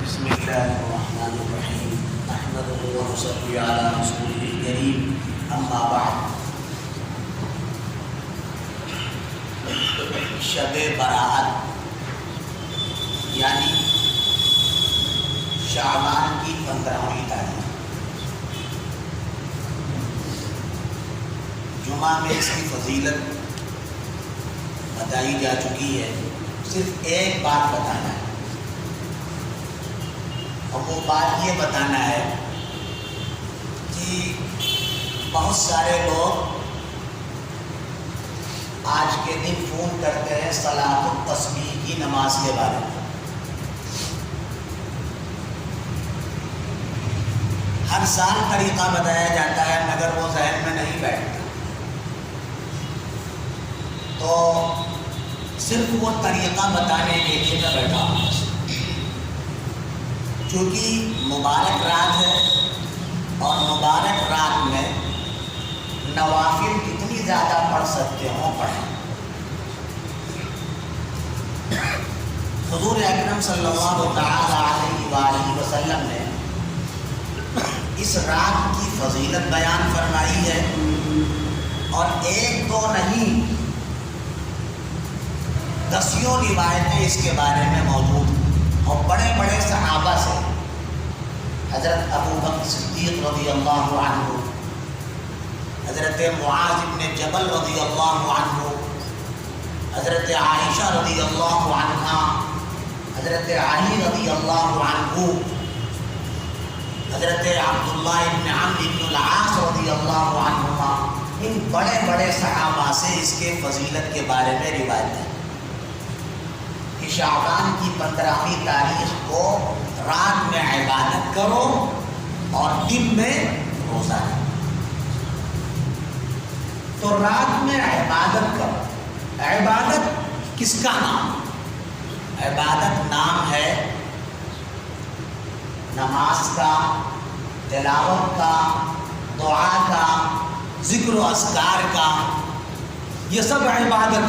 بسم اللہ الرحمن الرحیم نحمده ونصلی علی رسوله الکریم اما بعد. شب برات یعنی شعبان کی 15ویں تاریخ جمعہ میں اس کی فضیلت بتائی جا چکی ہے. صرف ایک بات بتانا ہے اور وہ بات یہ بتانا ہے کہ بہت سارے لوگ آج کے دن فون کرتے ہیں صلاۃ التسبیح کی نماز کے بارے میں. ہر سال طریقہ بتایا جاتا ہے مگر وہ ذہن میں نہیں بیٹھتا، تو صرف وہ طریقہ بتانے کے لیے میں بیٹھا ہوں. چونکہ مبارک رات ہے اور مبارک رات میں نوافل کتنی زیادہ پڑھ سکتے ہوں پڑھیں. حضور اکرم صلی اللہ تعالی علیہ وآلہ وسلم نے اس رات کی فضیلت بیان فرمائی ہے اور ایک دو نہیں دسیوں روایتیں اس کے بارے میں موجود ہیں. اور بڑے بڑے صحابہ سے حضرت ابو بکر صدیق رضی اللہ عنہ، حضرت معاذ بن جبل رضی اللہ عنہ، حضرت عائشہ رضی اللہ عنہا، حضرت علی رضی اللہ عنہ، حضرت عبداللہ بن عمرو بن العاص رضی اللہ عنہما، ان بڑے بڑے صحابہ سے اس کے فضیلت کے بارے میں روایت ہے کہ شعبان کی 15ویں تاریخ کو رات میں عبادت کرو اور دن میں روزہ رکھو. تو رات میں عبادت کرو. عبادت کس کا نام؟ عبادت نام ہے نماز کا، تلاوت کا، دعا کا، ذکر و اذکار کا. یہ سب عبادت،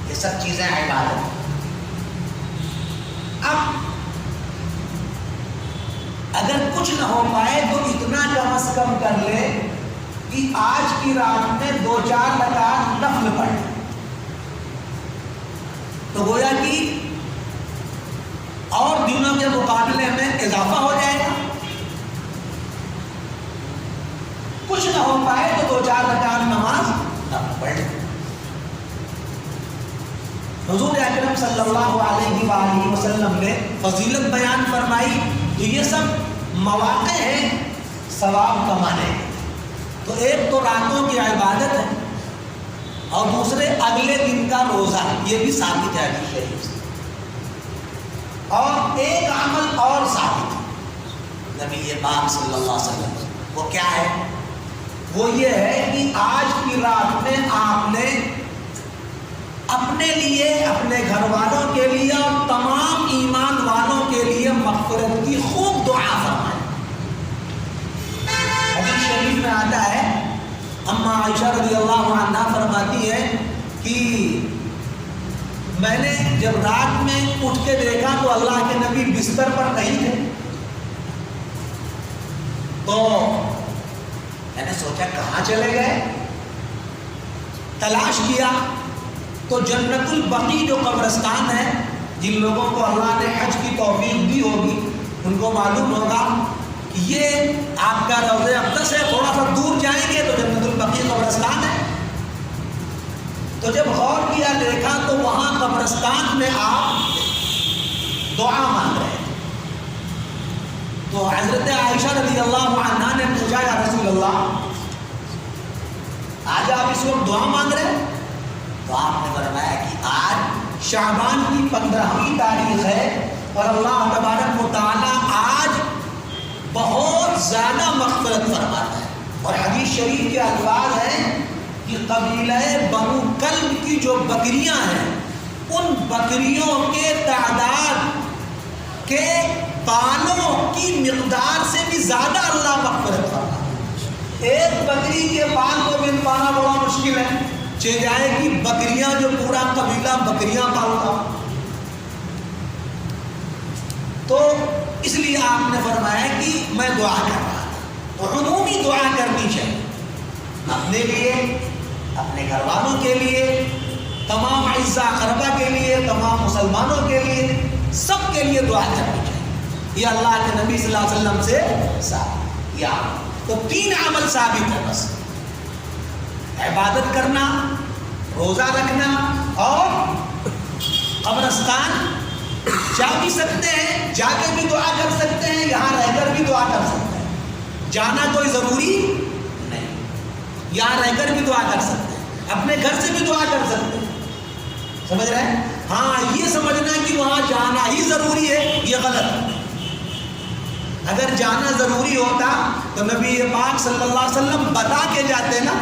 یہ سب چیزیں عبادت. اب اگر کچھ نہ ہو پائے تو اتنا کم از کم کر لے کہ آج کی رات میں 2-4 رکعت نفل پڑھے تو گویا کہ اور دنوں کے مقابلے میں اضافہ ہو جائے گا. کچھ نہ ہو پائے تو 2-4 رکعت نماز نفل پڑھ لے. حضور اکرم صلی اللہ علیہ وآلہ وسلم نے فضیلت بیان فرمائی تو یہ سب مواقع ہیں ثواب کمانے. تو ایک تو راتوں کی عبادت ہے اور دوسرے اگلے دن کا روزہ، یہ بھی ثابت ہے حدیث شریف سے. اور ایک عمل اور ثابت ہے نبی پاک صلی اللہ علیہ وسلم، وہ کیا ہے؟ وہ یہ ہے کہ آج کی رات میں آپ نے اپنے لیے، اپنے گھر والوں کے لیے اور تمام ایمان والوں کے لیے مغفرت کی خوب دعا فرمائے. حدیث شریف میں آتا ہے، اما عائشہ رضی اللہ عنہا فرماتی ہے کہ میں نے جب رات میں اٹھ کے دیکھا تو اللہ کے نبی بستر پر نہیں تھے، تو میں نے سوچا کہاں چلے گئے. تلاش کیا تو جنت البقیع جو قبرستان ہے، جن لوگوں کو اللہ نے حج کی توفیق دی ہوگی ان کو معلوم ہوگا کہ یہ آپ کا روضہ اقدس ہے. تھوڑا سا دور جائیں گے تو جنت البقیع قبرستان ہے. تو جب غور کیا دیکھا تو وہاں قبرستان میں آپ دعا مانگ رہے ہیں. تو حضرت عائشہ رضی اللہ عنہا نے پوچھا، یا رسول اللہ آج آپ اس وقت دعا مانگ رہے ہیں؟ تو آپ نے فرمایا کہ آج شعبان کی 15ویں تاریخ ہے اور اللہ تبارک و تعالیٰ آج بہت زیادہ مغفرت فرماتا ہے. اور حدیث شریف کے الفاظ ہیں کہ قبیلہ بنو کلب کی جو بکریاں ہیں ان بکریوں کے تعداد کے پانوں کی مقدار سے بھی زیادہ اللہ مغفرت فرماتا ہے. ایک بکری کے پان کو گن پانا بڑا مشکل ہے، چل جائے کہ بکریاں جو پورا قبیلہ بکریاں پالتا. اس لیے آپ نے فرمایا کہ میں دعا کر رہا تھا. تو عمومی دعا کرنی چاہیے اپنے لیے، اپنے گھر والوں کے لیے، تمام اعزاء اقربا کے لیے، تمام مسلمانوں کے لیے، سب کے لیے دعا کرنی چاہیے. یہ اللہ کے نبی صلی اللہ علیہ وسلم سے ثابت. یا تو 3 عمل ثابت ہے بس: عبادت کرنا، روزہ رکھنا، اور قبرستان جا بھی سکتے ہیں، جا کے بھی دعا کر سکتے ہیں، یہاں رہ کر بھی دعا کر سکتے ہیں. جانا کوئی ضروری نہیں، یہاں رہ کر بھی دعا کر سکتے ہیں، اپنے گھر سے بھی دعا کر سکتے ہیں. سمجھ رہے ہیں؟ ہاں، یہ سمجھنا کہ وہاں جانا ہی ضروری ہے، یہ غلط ہے. اگر جانا ضروری ہوتا تو نبی پاک صلی اللہ علیہ وسلم بتا کے جاتے نا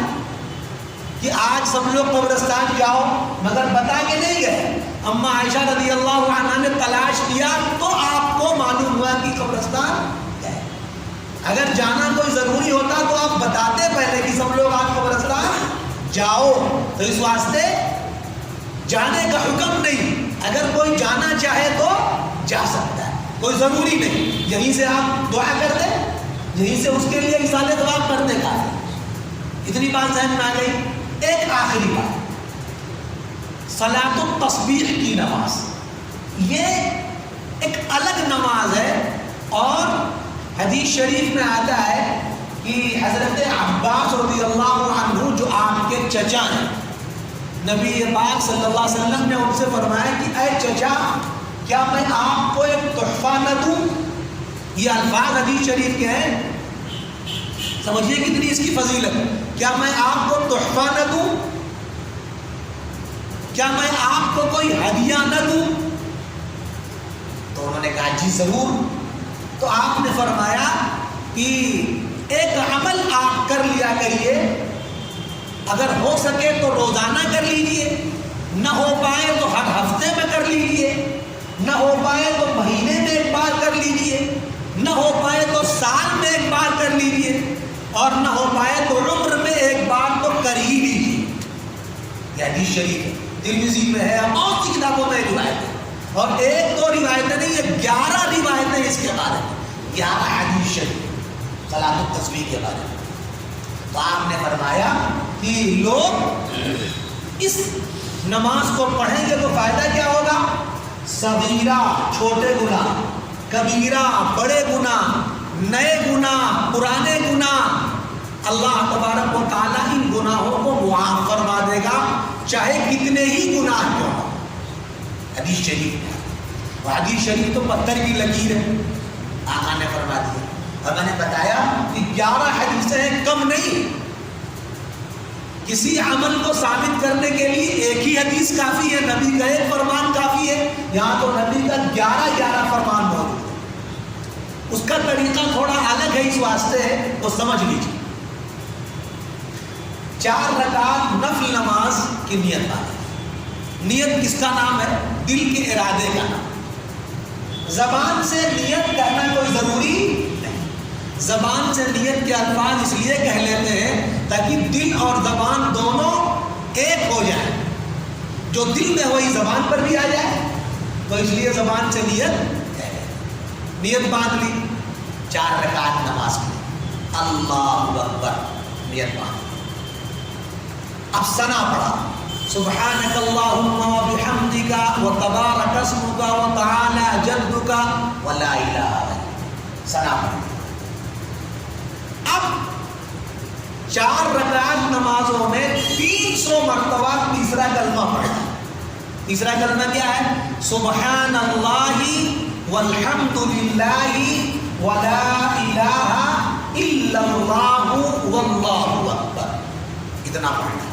کہ آج سب لوگ قبرستان جاؤ، مگر بتا کے نہیں گئے. اما عائشہ رضی اللہ عنہا نے تلاش کیا تو آپ کو معلوم ہوا کہ قبرستان ہے. اگر جانا کوئی ضروری ہوتا تو آپ بتاتے پہلے کہ سب لوگ آج قبرستان جاؤ. تو اس واسطے جانے کا حکم نہیں، اگر کوئی جانا چاہے تو جا سکتا ہے، کوئی ضروری نہیں. یہیں سے آپ دعا کر دیں، یہیں سے اس کے لیے اصالہ دعا کرنے کا. اتنی بات ذہن میں آ گئی. ایک آخری بات، صلاۃ التسبیح کی نماز. یہ ایک الگ نماز ہے، اور حدیث شریف میں آتا ہے کہ حضرت عباس رضی اللہ عنہ جو آپ کے چچا ہیں، نبی پاک صلی اللہ علیہ وسلم نے ان سے فرمایا کہ اے چچا، کیا میں آپ کو ایک تحفہ نہ دوں؟ یہ الفاظ حدیث شریف کے ہیں، سمجھیے کتنی اس کی فضیلت ہے. کیا میں آپ کو تحفہ نہ دوں؟ کیا میں آپ کو کوئی ہدیہ نہ دوں؟ تو انہوں نے کہا جی ضرور. تو آپ نے فرمایا کہ ایک عمل آپ کر لیا کریے، اگر ہو سکے تو روزانہ کر لیجئے، نہ ہو پائے تو ہر ہفتے میں کر لیجئے، نہ ہو پائے تو مہینے میں ایک بار کر لیجئے، نہ ہو پائے تو سال میں ایک بار کر لیجئے، اور نہ ہو پائے تو عمر میں ایک بار تو کر ہی لیجئے. یہ حدیث شریف ہے، ترمذی میں ہے، بہت سی کتابوں میں روایت ہے. اور ایک دو روایتیں نہیں، یہ 11 روایتیں اس کے بارے میں، 11 حدیث شریف صلاۃ التسبیح کے بارے میں. تو آپ نے فرمایا کہ لوگ اس نماز کو پڑھیں گے تو فائدہ کیا ہوگا؟ صغیرہ چھوٹے گناہ، کبیرہ بڑے گناہ، نئے گناہ پرانے گناہ، اللہ تبارک و تعالیٰ ان گناہوں کو معاف فرما دے گا، چاہے کتنے ہی گناہ کیوں ہوں. حدیث شریف میں، وہ حدیث شریف تو پتھر کی لکیر ہے، آقا نے فرما دیا. اور میں نے بتایا کہ 11 حدیثیں کم نہیں. کسی عمل کو ثابت کرنے کے لیے ایک ہی حدیث کافی ہے، نبی کا ایک فرمان کافی ہے. یہاں تو نبی کا 11 فرمان موجود ہے. اس کا طریقہ تھوڑا الگ ہے، اس واسطے ہے وہ سمجھ لیجیے. 4 رکعت نفل نماز کی نیت باندھیں. نیت کس کا نام ہے؟ دل کے ارادے کا نام. زبان سے نیت کہنا کوئی ضروری نہیں. زبان سے نیت کے الفاظ اس لیے کہہ لیتے ہیں تاکہ دل اور زبان دونوں ایک ہو جائیں. جو دل میں وہی زبان پر بھی آ جائے، تو اس لیے زبان سے نیت نیت باندھ لی. 4 رکعت نماز کی اللہ اکبر نیت باندھ. اب ثنا پڑھا، سبحانک اللہم و بحمدک و تبارک اسمک و تعالی جدک و لا الہ الا انت. ثنا پڑھا. اب 4 رکعت نمازوں میں 300 مرتبہ تیسرا کلمہ پڑھنا. تیسرا کلمہ کیا ہے؟ سبحان اللہ والحمد للہ ولا الہ الا اللہ واللہ اکبر. اتنا پڑھنا.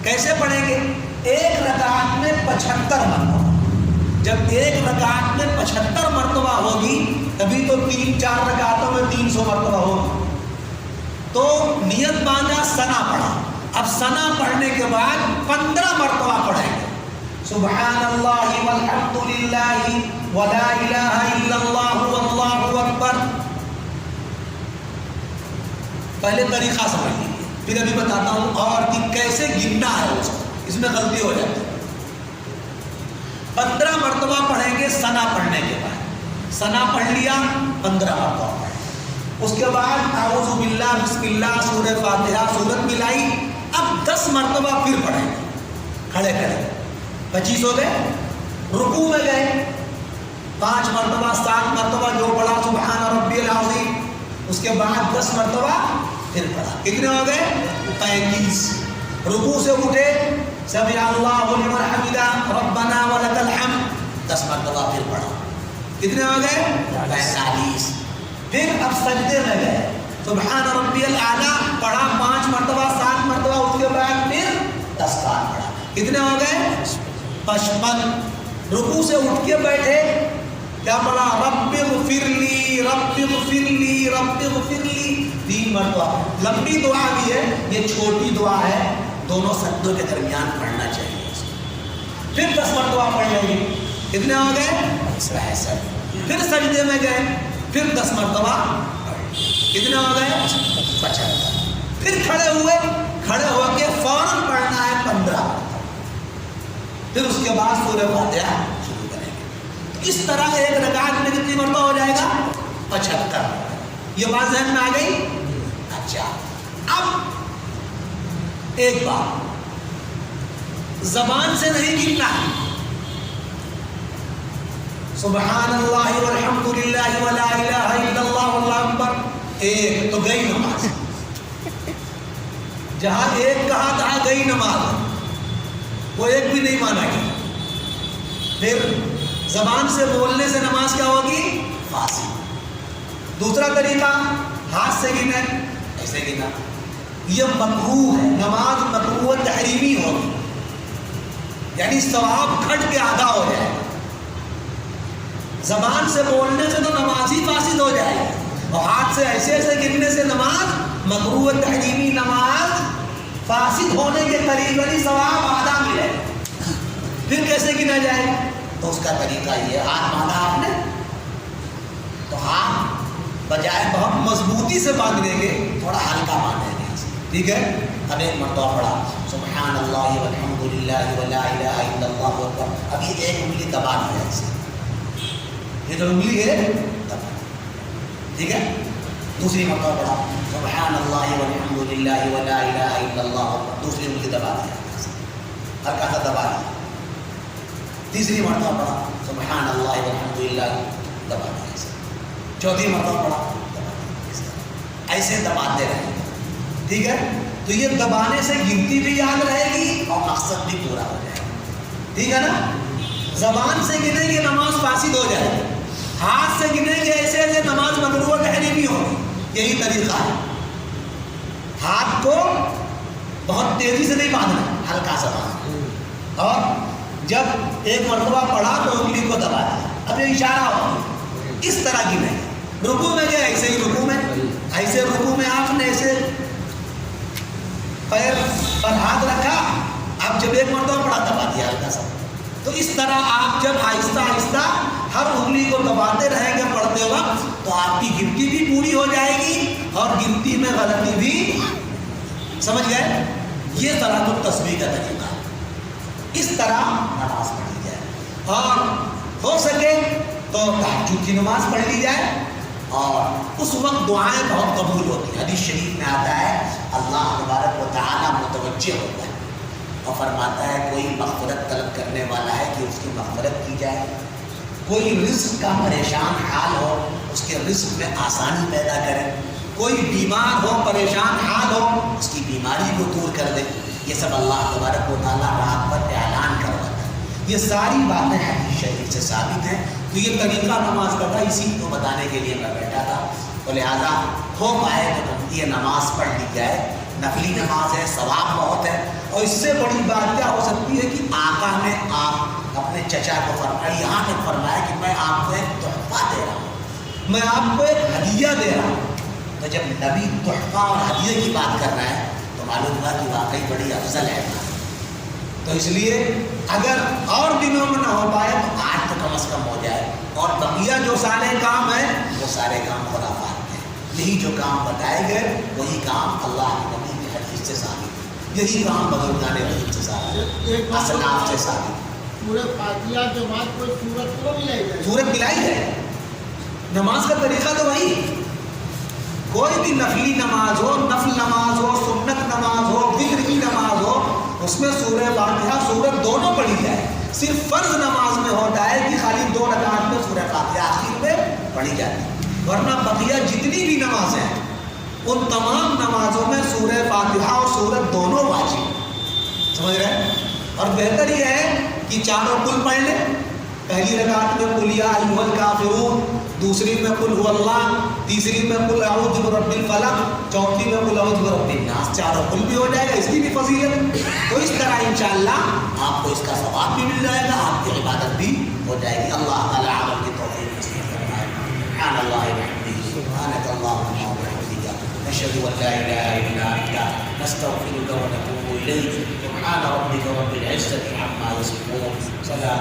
کیسے پڑھیں گے؟ ایک رکعت میں 75 مرتبہ. جب ایک رکعت میں 75 مرتبہ ہوگی تبھی تو 3-4 رکعتوں میں 300 مرتبہ ہوگی. تو نیت باندھا، ثنا پڑھا. اب ثنا پڑھنے کے بعد 15 مرتبہ پڑھیں گے، سبحان اللہ والحمد للہ ولا الہ الا اللہ واللہ اکبر. پہلے طریقہ سمجھ لیجیے، پھر ابھی بتاتا ہوں اور کہ کیسے گننا ہے. اس میں غلطی ہو جاتی ہے. 15 مرتبہ پڑھیں گے ثنا پڑھنے کے بعد. سنا پڑھ لیا 15 مرتبہ، اس کے بعد اعوذ باللہ بسم اللہ سورہ فاتحہ سورت ملائی، اب 10 مرتبہ پھر پڑھیں گے کھڑے کھڑے، 25 ہو گئے، رکوع میں گئے 5 مرتبہ 7 مرتبہ جو پڑھا سبحان ربی العظیم، اس کے بعد 10 مرتبہ پھر پڑھا، کتنے ہو گئے 35، رکوع سے اٹھے سمع اللہ لمن حمدہ ربنا ولک الحمد 10 مرتبہ پھر پڑھا، کتنے ہو گئے 45، پھر اب سجدے میں گئے سبحان ربی الاعلیٰ پڑھا 5 مرتبہ 7 مرتبہ، اس کے بعد پھر 10 بار پڑھا، کتنے ہو گئے 55، رکوع سے اٹھ کے بیٹھے کیا پڑھا رب اغفر لی رب اغفر لی رب اغفر لی 3 مرتبہ، لمبی دعا بھی ہے، یہ چھوٹی دعا ہے، دونوں سجدوں کے درمیان پڑھنا چاہیے، پھر 10 مرتبہ پڑھ لیں گے، کتنے ہو گئے 65، پھر سجدے میں گئے پھر 10 مرتبہ، کتنے ہو گئے 75، پھر کھڑے ہوئے، کھڑے ہو کے فوراً پڑھنا ہے 15، پھر اس کے بعد سورہ فاتحہ شروع کریں گے، اس طرح ایک رکعت میں کتنی مرتبہ ہو جائے گا 75، یہ بات ذہن میں آ گئی؟ اچھا، اب ایک بات زبان سے نہیں گننا ہے، سبحان اللہ والحمد للہ ولا الہ الا اللہ واللہ اکبر، ایک تو گئی نماز، جہاں ایک کہا تھا گئی نماز، وہ ایک بھی نہیں مانا گیا، پھر زبان سے بولنے سے نماز کیا ہوگی فاسد، دوسرا طریقہ ہاتھ سے گنا، ایسے گنا، یہ مکروہ ہے، نماز مکروہ تحریمی ہوگی، یعنی ثواب گھٹ کے آدھا ہو جائے گا، زبان سے بولنے سے تو نماز ہی فاسد ہو جائے گی، اور ہاتھ سے ایسے ایسے گرنے سے نماز مکروہ تحریمی، نماز فاسد ہونے کے قریب، یعنی ثواب آدھا ملے، پھر کیسے گنا جائے؟ تو اس کا طریقہ یہ، ہاتھ باندھا آپ نے تو ہاتھ بجائے بہت مضبوطی سے باندھنے کے تھوڑا ہلکا باندھیں گے، ٹھیک ہے؟ اب ایک مرتبہ پڑھا سبحان اللہ والحمد للہ ولا الہ الا اللہ اکبر، اب یہ ایک انگلی دبا دیا اسے، یہ جو انگلی ہے دبا، ٹھیک ہے؟ دوسری مرتبہ پڑھا سبحان اللہ والحمد للہ ولا الہ الا اللہ اکبر، دوسری انگلی دبا دیا، ہلکا سا دبا دیا، تیسری مرتبہ پڑھا سبحان اللہ والحمد للہ دبا دیا، چوتھی مرتبہ پڑھا دبا دیا، ایسے دباتے رہیں، ٹھیک ہے؟ تو یہ دبانے سے گنتی بھی یاد رہے گی اور مقصد بھی پورا ہو جائے گا، ٹھیک ہے نا؟ زبان سے گنیں گے نماز فاسد ہو جائے گی، ہاتھ سے گنیں گے ایسے ایسے نماز مکروہ تحریمی ہوگی، یہی طریقہ ہے، ہاتھ کو بہت تیزی سے نہیں باندھنا، ہلکا سا باندھنا، اور جب ایک مرتبہ پڑھا تو انگلی کو دبا دیا، اب یہ اشارہ ہوگا، اس طرح کی نہیں، رکوع میں گئے ایسے ہی رکوع میں، ایسے رکوع میں آپ نے ایسے پیر پر ہاتھ رکھا، اب جب ایک مرتبہ پڑھا دبا دیا ہلکا سا، تو اس طرح آپ جب آہستہ آہستہ ہر انگلی کو دباتے رہیں گے پڑھتے وقت، تو آپ کی گنتی بھی پوری ہو جائے گی اور گنتی میں غلطی بھی، سمجھ گئے؟ یہ صلاۃ التسبیح کا طریقہ ہے، اس طرح نماز پڑھی جائے، اور ہو سکے تو تہجد کی نماز پڑھ لی جائے، اور اس وقت دعائیں بہت قبول ہوتی ہیں، حدیث شریف میں آتا ہے اللہ تبارک و تعالیٰ متوجہ ہوتا ہے اور فرماتا ہے کوئی مغفرت طلب کرنے والا ہے کہ اس کی مغفرت کی جائے، کوئی رزق کا پریشان حال ہو اس کے رزق میں آسانی پیدا کرے، کوئی بیمار ہو پریشان حال ہو اس کی بیماری کو دور کر دے، یہ سب اللہ تبارک و تعالیٰ رات پر اعلان کرواتا ہے، یہ ساری باتیں حدیث شریف سے ثابت ہیں، تو یہ طریقہ نماز کا تھا، اسی کو بتانے کے لیے میں بیٹھا تھا، تو لہٰذا ہو پائے تو یہ نماز پڑھ لی جائے، نفلی نماز ہے، ثواب بہت ہے، اور اس سے بڑی بات کیا ہو سکتی ہے کہ آقا نے آپ اپنے چچا کو فرمایا، یہاں تک فرمایا کہ میں آپ کو ایک تحفہ دے رہا ہوں، میں آپ کو ایک ہدیہ دے رہا ہوں، تو جب نبی تحفہ اور ہدیے کی بات کر رہا ہے تو معلوم ہوا کہ واقعی بڑی افضل ہے، تو اس لیے اگر اور دنوں میں نہ ہو پائے تو آج تو کم از کم ہو جائے، اور بقیہ جو سارے کام ہیں وہ سارے کام خرافات ہیں، یہی جو کام بتائے گئے وہی کام اللہ کے نبی کی حدیث سے ثابت ہے، یہی کام بزرگان حدیث سے ثابت ہے، اسلاف سے ثابت ہے۔ سورہ فاتحہ کے بعد کوئی سورت تو ملائی جائے؟ سورت ملائی ہے، نماز کا طریقہ تو وہی، کوئی بھی نفلی نماز ہو، نفل نماز ہو، سنت نماز ہو، وتر کی نماز ہو، اس میں سورہ فاتحہ سورت دونوں پڑھی جائے۔ صرف فرض نماز میں ہوتا ہے کہ خالی 2 رکعت میں سورہ فاتحہ آخر میں پڑھی جاتی ہے، ورنہ بقیہ جتنی بھی نمازیں ہیں ان تمام نمازوں میں سورہ فاتحہ اور سورت دونوں واجب، سمجھ رہے ہیں؟ اور بہتر یہ ہے کہ چاروں کل پڑھ لیں، پہلی رکعت میں قل یا ایھا الکافرون، دوسری میں قل هو اللہ، تیسری میں قل اعوذ برب الفلق، چوتھی میں قل اعوذ برب الناس، چاروں کل بھی ہو جائے گا، اس کی بھی فضیلت۔ تو اس طرح انشاءاللہ آپ کو اس کا ثواب بھی مل جائے گا، آپ کی عبادت بھی ہو جائے گی۔ اللہ تعالی عمل کی توفیق نصیب فرمائے۔ سبحان اللہ وبحمدہ، سبحانک اللہم وبحمدک، نشہد ان لا الہ الا انت، نستغفرک ونتوب الیک۔ سبحان ربک رب العزة عما یصفون، سلام